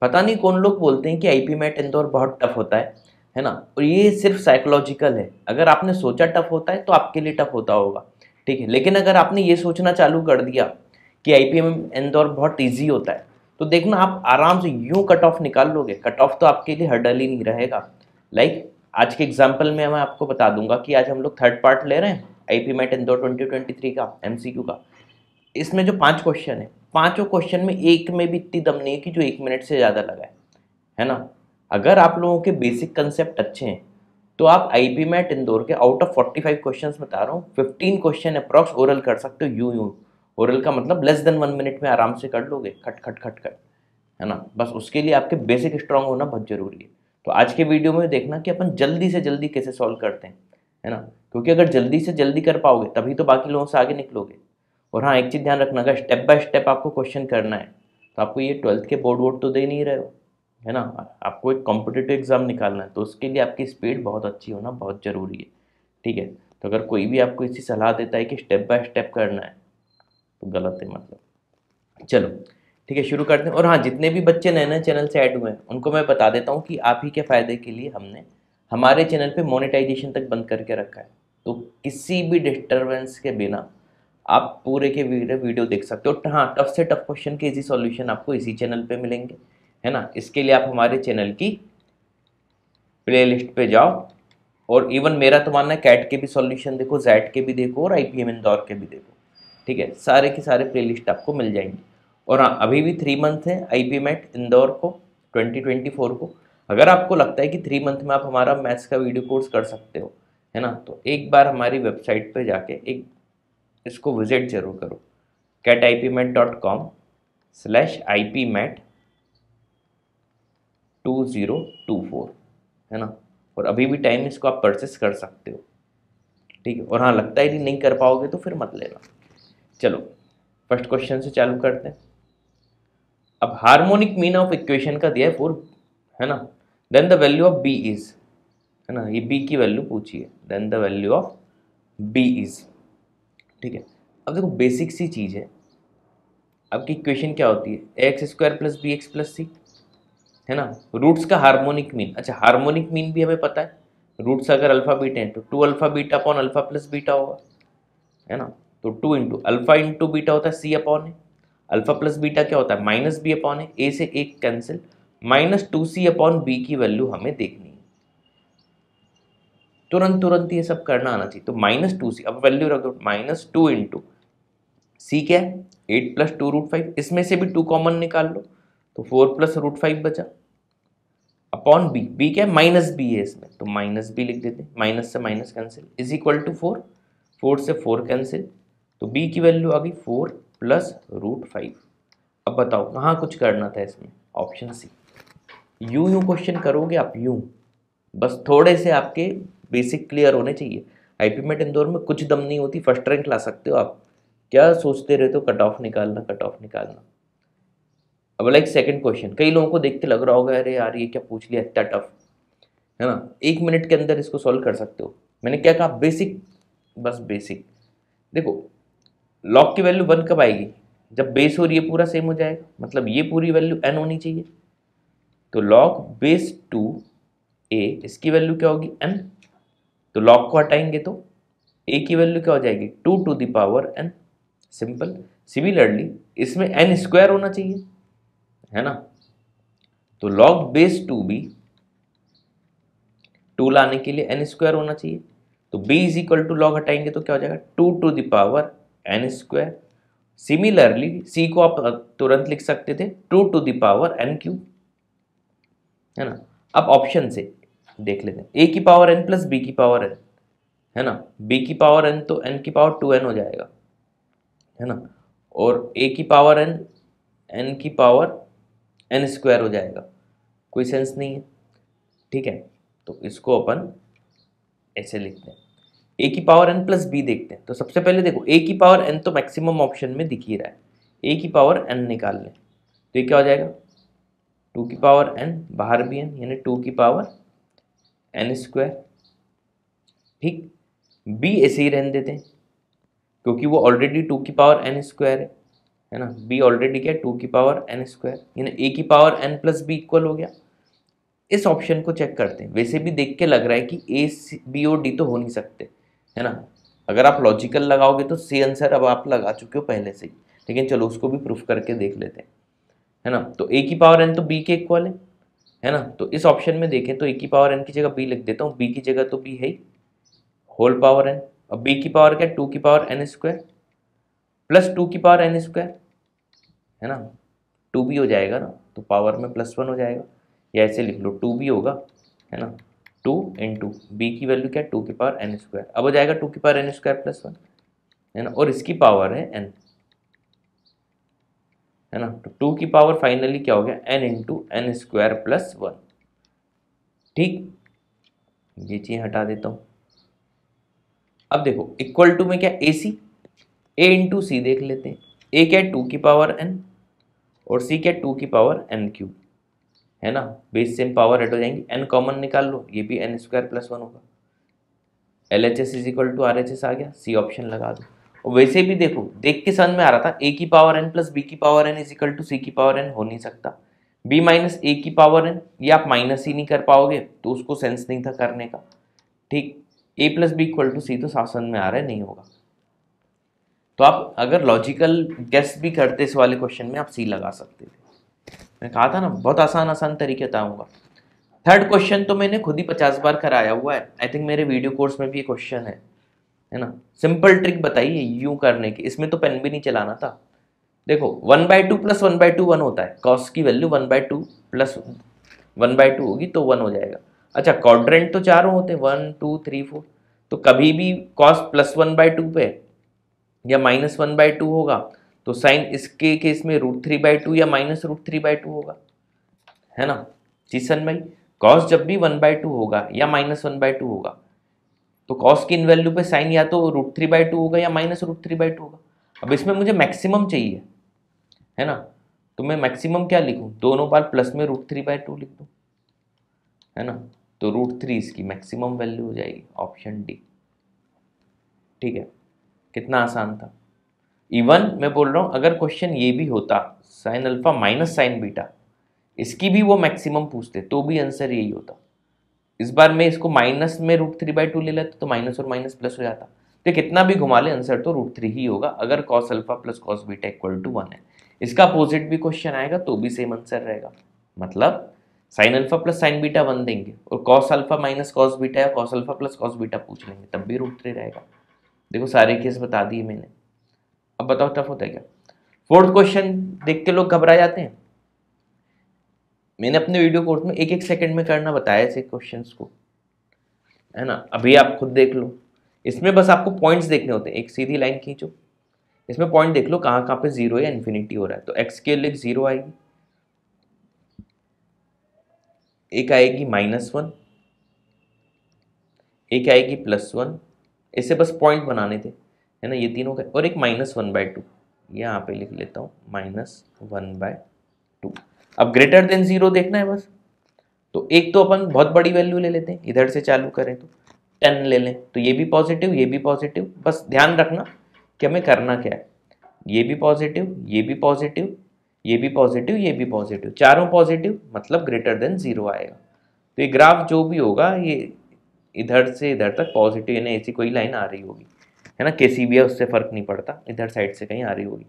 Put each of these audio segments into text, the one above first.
पता नहीं कौन लोग बोलते हैं कि आईपी मैट इंदौर बहुत टफ होता है ना। और ये सिर्फ साइकोलॉजिकल है। अगर आपने सोचा टफ होता है तो आपके लिए टफ होता होगा, ठीक है। लेकिन अगर आपने ये सोचना चालू कर दिया कि आईपीएम इंदौर बहुत ईजी होता है, तो देखना आप आराम से यूं कट ऑफ निकाल लोगे। कट ऑफ तो आपके लिए हर्डल ही नहीं रहेगा। लाइक आज के एग्जाम्पल में मैं आपको बता दूंगा कि आज हम लोग थर्ड पार्ट ले रहे हैं आईपी मैट इंदौर 2023 का एमसीक्यू का। इसमें जो 5 क्वेश्चन है, पांचों क्वेश्चन में एक में भी इतनी दम नहीं है कि जो 1 मिनट से ज़्यादा लगा है ना। अगर आप लोगों के बेसिक कंसेप्ट अच्छे हैं तो आप आईपी मैट इंदौर के आउट ऑफ 45 क्वेश्चंस बता रहा हूँ 15 क्वेश्चन अप्रॉक्स ओरल कर सकते हो। यूं यूं ओरल का मतलब लेस देन 1 मिनट में आराम से कर लोगे, खट खट खट खट, है ना। बस उसके लिए आपके बेसिक स्ट्रांग होना बहुत जरूरी है। तो आज के वीडियो में देखना कि अपन जल्दी से जल्दी कैसे सॉल्व करते हैं, है ना। क्योंकि अगर जल्दी से जल्दी कर पाओगे तभी तो बाकी लोगों से आगे निकलोगे। और हाँ, एक चीज़ ध्यान रखना, अगर स्टेप बाय स्टेप आपको क्वेश्चन करना है तो आपको ये 12th के बोर्ड वोर्ड तो दे नहीं रहे हो, है ना। आपको एक कॉम्पिटिटिव एग्जाम निकालना है तो उसके लिए आपकी स्पीड बहुत अच्छी होना बहुत ज़रूरी है, ठीक है। तो अगर कोई भी आपको इसी सलाह देता है कि स्टेप बाय स्टेप करना है तो गलत है मतलब। चलो ठीक है, शुरू करते हैं। और हाँ, जितने भी बच्चे नए नए चैनल से ऐड हुए हैं उनको मैं बता देता हूँ कि आप ही के फ़ायदे के लिए हमने हमारे चैनल पे मोनेटाइजेशन तक बंद करके रखा है। तो किसी भी डिस्टरबेंस के बिना आप पूरे के वीडियो देख सकते हो। हाँ, टफ से टफ क्वेश्चन के इजी सॉल्यूशन आपको इसी चैनल पे मिलेंगे, है ना। इसके लिए आप हमारे चैनल की प्लेलिस्ट पे जाओ और इवन मेरा तो मानना है कैट के भी सॉल्यूशन देखो, जैट के भी देखो और आईपीएम इंदौर के भी देखो, ठीक है। सारे के सारे प्लेलिस्ट आपको मिल जाएंगे। और हाँ, अभी भी 3 मंथ है आईपी मैट इंदौर को 2024 को। अगर आपको लगता है कि 3 मंथ में आप हमारा मैथ्स का वीडियो कोर्स कर सकते हो, है ना, तो एक बार हमारी वेबसाइट पे जाके एक इसको विजिट जरूर करो, catipmet.com/ipmet2024, है ना। और अभी भी टाइम, इसको आप परचेस कर सकते हो, ठीक है। और हाँ, लगता है नहीं कर पाओगे तो फिर मत लेना। चलो फर्स्ट क्वेश्चन से चालू करते हैं। अब हार्मोनिक मीन ऑफ इक्वेशन का दिया है 4, है ना। Then the value of B is, है ना, ये बी की वैल्यू पूछी है। Then the value of B is, ठीक है। अब देखो बेसिक सी चीज़ है, आपकी इक्वेशन क्या होती है, x square plus b x plus c, है ना। रूट्स का हार्मोनिक मीन, अच्छा हार्मोनिक मीन भी हमें पता है, रूट्स अगर अल्फा बीटा हैं तो 2 alpha beta upon alpha plus beta होगा, है ना। तो 2 इंटू अल्फा इंटू बीटा होता है सी अपॉन ए, अल्फा प्लस बीटा क्या होता है माइनस बी अपॉन ए से एक कैंसिल, -2c अपॉन बी की वैल्यू हमें देखनी है। तुरंत तुरंत ये सब करना आना चाहिए। तो -2c, अब वैल्यू रख दो, -2 इंटू सी क्या है 8 + 2√5, इसमें से भी 2 कॉमन निकाल लो तो 4 + √5 बचा, अपॉन बी, बी क्या है माइनस बी है इसमें तो माइनस बी लिख देते, माइनस से minus cancel, is equal to 4, 4 से 4 कैंसिल, तो बी की वैल्यू आ गई 4 + √5। अब बताओ कहाँ कुछ करना था इसमें, ऑप्शन सी। यूं यूं क्वेश्चन करोगे आप, यूं बस थोड़े से आपके बेसिक क्लियर होने चाहिए। आईपी मैट इंदौर में कुछ दम नहीं होती, फर्स्ट रैंक ला सकते हो आप। क्या सोचते रहते हो कट ऑफ निकालना कट ऑफ निकालना। अब लाइक सेकंड क्वेश्चन, कई लोगों को देख के लग रहा होगा अरे यार ये क्या पूछ लिया इतना टफ, है ना। 1 मिनट के अंदर इसको सॉल्व कर सकते हो। मैंने क्या कहा, बेसिक, बस बेसिक। देखो लॉग की वैल्यू 1 कब आएगी, जब बेस और ये पूरा सेम हो जाएगा, मतलब ये पूरी वैल्यू n होनी चाहिए। तो log बेस 2a, इसकी वैल्यू क्या होगी n, तो log को हटाएंगे तो a की वैल्यू क्या हो जाएगी 2n, सिंपल। सिमिलरली इसमें n स्क्वायर होना चाहिए, है ना। तो log बेस 2b, 2 लाने के लिए n स्क्वायर होना चाहिए। तो b is equal to log हटाएंगे तो क्या हो जाएगा 2n²। सिमिलरली c को आप तुरंत लिख सकते थे 2n³, है ना। अब ऑप्शन से देख लेते हैं, a की पावर n प्लस b की पावर n, है ना। b की पावर n तो n की पावर 2n हो जाएगा, है ना। और a की पावर n, n की पावर n² हो जाएगा, कोई सेंस नहीं है, ठीक है। तो इसको अपन ऐसे लिखते हैं, ए की पावर n प्लस बी देखते हैं। तो सबसे पहले देखो ए की पावर n तो मैक्सिमम ऑप्शन में दिख ही रहा है, ए की पावर n निकाल लें तो ये क्या हो जाएगा 2 की पावर n, बाहर भी n, यानी 2 की पावर n², ठीक। बी ऐसे ही रहने देते हैं क्योंकि वो ऑलरेडी 2 की पावर n² है, है ना। b ऑलरेडी क्या है 2 की पावर n स्क्वायर, यानी a की power n plus b equal हो गया। इस ऑप्शन को चेक करते हैं। वैसे भी देख के लग रहा है कि a b और d तो हो नहीं सकते, है ना। अगर आप लॉजिकल लगाओगे तो सी आंसर अब आप लगा चुके हो पहले से ही, लेकिन चलो उसको भी प्रूफ करके देख लेते हैं, है ना। तो a की पावर n तो b के इक्वल है ना। तो इस ऑप्शन में देखें तो a की पावर n की जगह b लिख देता हूँ, b की जगह तो b है ही, होल पावर n। अब b की पावर क्या है 2 की पावर n स्क्वायर प्लस 2 की पावर n स्क्वायर, है ना। 2b हो जाएगा ना, तो पावर में +1 हो जाएगा, या ऐसे लिख लो 2b होगा, है ना। 2 इंटू बी की वैल्यू क्या है 2 की पावर n स्क्वायर, अब हो जाएगा 2 की पावर n स्क्वायर +1, है ना। और इसकी पावर है n, है ना। तो 2 की पावर फाइनली क्या हो गया n इंटू n स्क्वायर +1। ठीक, ये चीज हटा देता हूँ। अब देखो इक्वल टू में क्या ए सी, ए इंटू सी देख लेते हैं। ए क्या है 2 की पावर n और सी क्या है 2 की पावर n क्यूब, है ना। बेस से पावर हट हो जाएंगी, n कॉमन निकाल लो, ये भी n स्क्वायर +1 होगा। L H S is equal to R H S आ गया, सी ऑप्शन लगा दो। और वैसे भी देखो देख के समझ में आ रहा था a की पावर n प्लस बी की power n is equal to c की पावर n हो नहीं सकता, b माइनस ए की पावर n, ये आप माइनस ही नहीं कर पाओगे तो उसको सेंस नहीं था करने का। ठीक, a plus b equal to c तो साफ समझ में आ रहा है नहीं होगा। तो आप अगर लॉजिकल गेस भी करते इस वाले क्वेश्चन में आप सी लगा सकते थे। मैं कहा था ना बहुत आसान आसान तरीके बताऊंगा। थर्ड क्वेश्चन तो मैंने खुद ही 50 बार कराया हुआ है, आई थिंक मेरे वीडियो कोर्स में भी ये क्वेश्चन है ना। सिंपल ट्रिक बताइए यूं करने की, इसमें तो पेन भी नहीं चलाना था। देखो 1/2 प्लस 1/2 1 होता है, कॉस की वैल्यू 1/2 प्लस 1/2 होगी तो 1 हो जाएगा। अच्छा क्वाड्रेंट तो चारों होते हैं 1 2 3 4, तो कभी भी कॉस +1/2 पे या -1/2 होगा तो साइन इसके केस में √3/2 या -√3/2 होगा, है ना। जीसन भाई कॉस जब भी 1/2 होगा या -1/2 होगा तो कॉस की इन वैल्यू पे साइन या तो √3/2 होगा या -√3/2 होगा। अब इसमें मुझे मैक्सिमम चाहिए, है ना। तो मैं मैक्सिमम क्या लिखूं, दोनों बार प्लस में √3/2 लिख दूं, है ना। तो √3 इसकी मैक्सिमम वैल्यू हो जाएगी, ऑप्शन डी। ठीक है, कितना आसान था। इवन मैं बोल रहा हूं अगर क्वेश्चन ये भी होता sine alpha minus sign beta, इसकी भी वो मैक्सिमम पूछते तो भी आंसर यही होता। इस बार मैं इसको माइनस में √3/2 ले लेता तो माइनस और माइनस प्लस हो जाता। तो कितना भी घुमा ले आंसर तो √3 ही होगा अगर cos alpha plus cos beta equal to 1 है। इसका अपोजिट भी क्वेश्चन आएगा तो भी सेम आंसर रहेगा, मतलब sine alpha plus sine beta 1 देंगे और cos alpha minus cos beta या cos alpha plus cos beta पूछ लेंगे तब भी √3 रहेगा। देखो सारे केस बता दिए मैंने। अब बताओ टफ होता है क्या। फोर्थ क्वेश्चन देख के लोग घबरा जाते हैं। मैंने अपने वीडियो कोर्स में एक एक सेकंड में करना बताया ऐसे क्वेश्चंस को, है ना। अभी आप खुद देख लो, इसमें बस आपको पॉइंट्स देखने होते हैं। एक सीधी लाइन खींचो, इसमें पॉइंट देख लो कहाँ कहाँ पे जीरो या इन्फिनिटी हो रहा है। तो एक्स के लिए 0 आएगी, एक आएगी -1, एक आएगी +1, ऐसे बस पॉइंट बनाने थे, है ना। ये तीनों का और एक -1/2 यहाँ पे लिख लेता हूँ -1/2। अब ग्रेटर देन 0 देखना है बस। तो एक तो अपन बहुत बड़ी वैल्यू ले लेते हैं, इधर से चालू करें तो 10 ले लें, तो ये भी पॉजिटिव ये भी पॉजिटिव। बस ध्यान रखना कि हमें करना क्या है, ये भी पॉजिटिव ये भी पॉजिटिव ये भी पॉजिटिव ये भी पॉजिटिव, चारों पॉजिटिव मतलब ग्रेटर देन 0 आएगा। तो ये ग्राफ जो भी होगा ये इधर से इधर तक पॉजिटिव, यानी ऐसी कोई लाइन आ रही होगी, है ना। कैसी भी है उससे फर्क नहीं पड़ता, इधर साइड से कहीं आ रही होगी,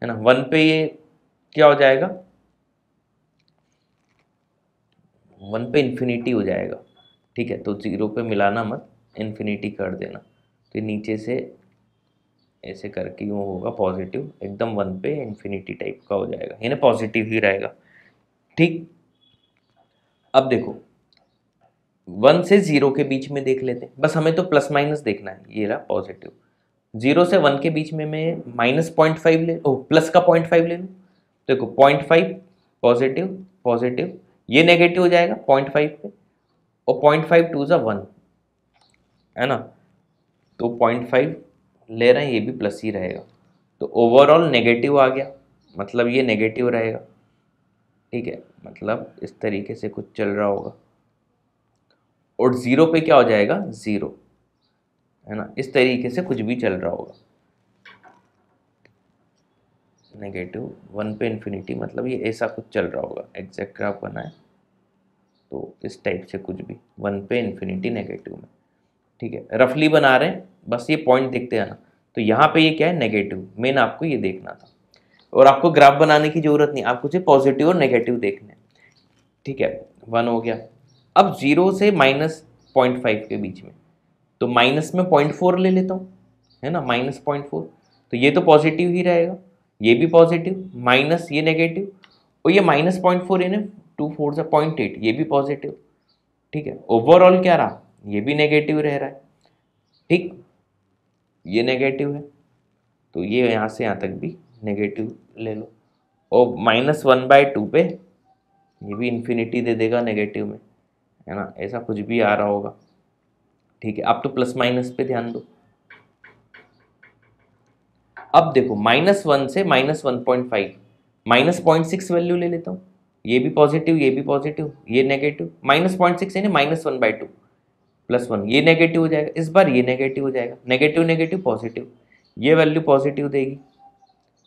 है ना। 1 पे ये क्या हो जाएगा, 1 पे इन्फिनिटी हो जाएगा। ठीक है, तो 0 पे मिलाना मत, इन्फिनिटी कर देना। तो नीचे से ऐसे करके यूँ होगा पॉजिटिव, एकदम 1 पे इन्फिनिटी टाइप का हो जाएगा, यानी पॉजिटिव ही रहेगा। ठीक, अब देखो 1 से 0 के बीच में देख लेते हैं, बस हमें तो प्लस माइनस देखना है। ये रहा पॉजिटिव, 0 से 1 के बीच में मैं -0.5 ले प्लस का 0.5 ले लूँ। देखो 0.5 पॉजिटिव पॉजिटिव, ये नेगेटिव हो जाएगा 0.5 पे, और 0.5 2 ज़ा 1, है ना। तो 0.5 ले रहे हैं, ये भी प्लस ही रहेगा, तो ओवरऑल नेगेटिव आ गया, मतलब ये नेगेटिव रहेगा। ठीक है, मतलब इस तरीके से कुछ चल रहा होगा, और 0 पे क्या हो जाएगा 0, है ना। इस तरीके से कुछ भी चल रहा होगा। नेगेटिव, 1 पे इन्फिनिटी, मतलब ये ऐसा कुछ चल रहा होगा। एग्जैक्ट ग्राफ बनाए तो इस टाइप से कुछ भी 1 पे इन्फिनिटी नेगेटिव में, ठीक है, रफली बना रहे हैं, बस ये पॉइंट देखते हैं ना। तो यहाँ पे ये क्या है, नेगेटिव, मेन आपको ये देखना था। और आपको ग्राफ बनाने की जरूरत नहीं, आपको सिर्फ पॉजिटिव और नेगेटिव देखने हैं, ठीक है। 1 हो गया। अब 0 से -0.5 के बीच में, तो माइनस में 0.4 ले लेता हूँ, है ना, -0.4, तो ये तो पॉजिटिव ही रहेगा, ये भी पॉजिटिव, माइनस ये नेगेटिव, और ये -0.4 यानी 2 4 से 0.8, ये भी पॉजिटिव, ठीक है। ओवरऑल क्या रहा, ये भी नेगेटिव रह रहा है, ठीक, ये नेगेटिव है, तो ये यहाँ से यहाँ तक भी नेगेटिव ले लो। और -1/2 पे ये भी इन्फिनिटी दे देगा नेगेटिव में, है ना, ऐसा कुछ भी आ रहा होगा, ठीक है। अब तो प्लस माइनस पे ध्यान दो। अब देखो -1 से -1.5, -0.6 वैल्यू ले लेता हूँ, ये भी पॉजिटिव, ये भी पॉजिटिव, ये नेगेटिव, -0.6 यानी -1/2 +1, ये नेगेटिव हो जाएगा, इस बार ये नेगेटिव हो जाएगा, नेगेटिव नेगेटिव पॉजिटिव, ये वैल्यू पॉजिटिव देगी,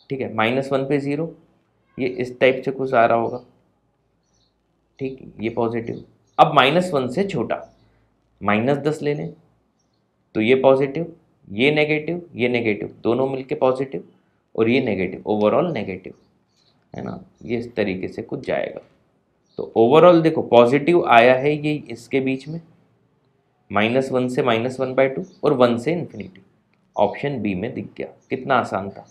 ठीक है। -1 पे 0, ये इस टाइप से कुछ आ रहा होगा, ठीक, ये पॉजिटिव। अब -1 से छोटा, -10 ले लें, तो ये पॉजिटिव, ये नेगेटिव दोनों मिलके पॉजिटिव, और ये नेगेटिव, ओवरऑल नेगेटिव, है ना, ये इस तरीके से कुछ जाएगा। तो ओवरऑल देखो पॉजिटिव आया है ये इसके बीच में, -1 से -1/2 और 1 से इन्फिनिटी, ऑप्शन बी में दिख गया। कितना आसान था,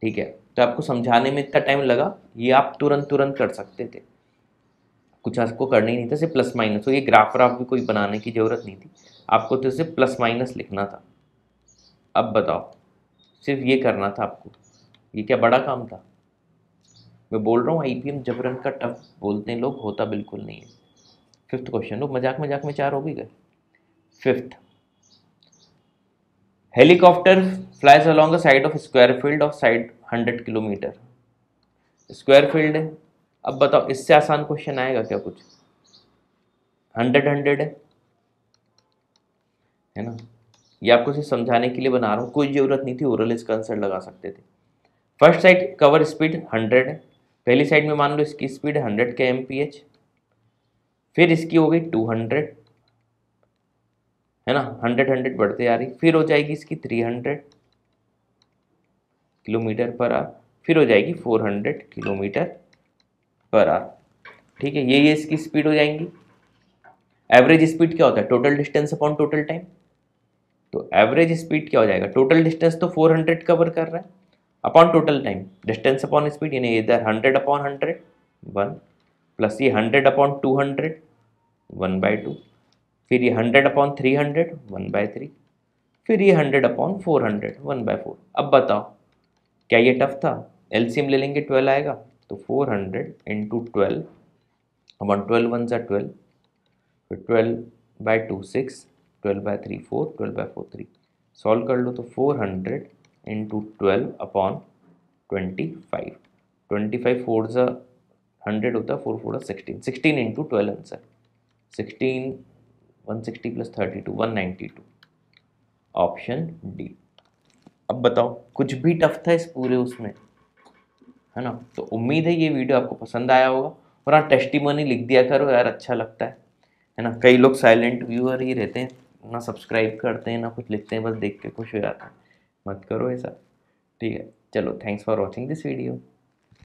ठीक है। तो आपको समझाने में इतना टाइम लगा, ये आप तुरंत तुरंत कर सकते थे, कुछ आपको करना ही नहीं था, सिर्फ प्लस माइनस, तो ये ग्राफ व्राफ भी कोई बनाने की ज़रूरत नहीं थी, आपको तो सिर्फ प्लस माइनस लिखना था। अब बताओ, सिर्फ ये करना था आपको, ये क्या बड़ा काम था। मैं बोल रहा हूँ आईपीएम जबरन का टफ बोलते हैं लोग, होता बिल्कुल नहीं है। 5th क्वेश्चन, लोग मजाक मजाक में 4 हो भी गए। 5th, helicopter flies along the side of square field of side 100 kilometre, square field है। अब बताओ इससे आसान क्वेश्चन आएगा क्या कुछ, 100 है ना। ये आपको सिर्फ समझाने के लिए बना रहा हूँ, कोई ज़रूरत नहीं थी ओरल इसका आंसर लगा सकते थे। फर्स्ट साइड कवर स्पीड 100 है, पहली साइड में मान लो इसकी स्पीड 100 के MPH, फिर इसकी हो गई 200, है ना, 100 बढ़ते आ रही, फिर हो जाएगी इसकी 300 किलोमीटर पर आवर, फिर हो जाएगी 400 किलोमीटर पर आवर, ठीक है। ये इसकी स्पीड हो जाएंगी। एवरेज स्पीड क्या होता है, total distance upon total time, तो एवरेज स्पीड क्या हो जाएगा, टोटल डिस्टेंस तो 400 कवर कर रहा है, upon total time, distance upon speed, यानी इधर 100/100 1, प्लस ये 100/200 1/2, फिर ये 100/300 1/3, फिर ये 100/400 1/4। अब बताओ क्या ये टफ था, एलसीएम ले लेंगे 12 आएगा, तो 400 × 12 अपॉन 12 1 ज़ा 12, फिर 12/2 6, 12/3 4, 12/4 3, सॉल्व कर लो तो 400 × 12 अपॉन 25, 25 4 ज़ा 100 होता है, 4 4 16, 16 × 12 आंसर 16, 160 + 32 192, ऑप्शन डी। अब बताओ कुछ भी टफ था इस पूरे उसमें, है ना। तो उम्मीद है ये वीडियो आपको पसंद आया होगा, और हाँ टेस्टिमोनी लिख दिया करो यार, अच्छा लगता है ना। कई लोग साइलेंट व्यूअर ही रहते हैं, ना सब्सक्राइब करते हैं ना कुछ लिखते हैं, बस देख के खुश हो जाते हैं, मत करो ऐसा, ठीक है। चलो thanks for watching this video.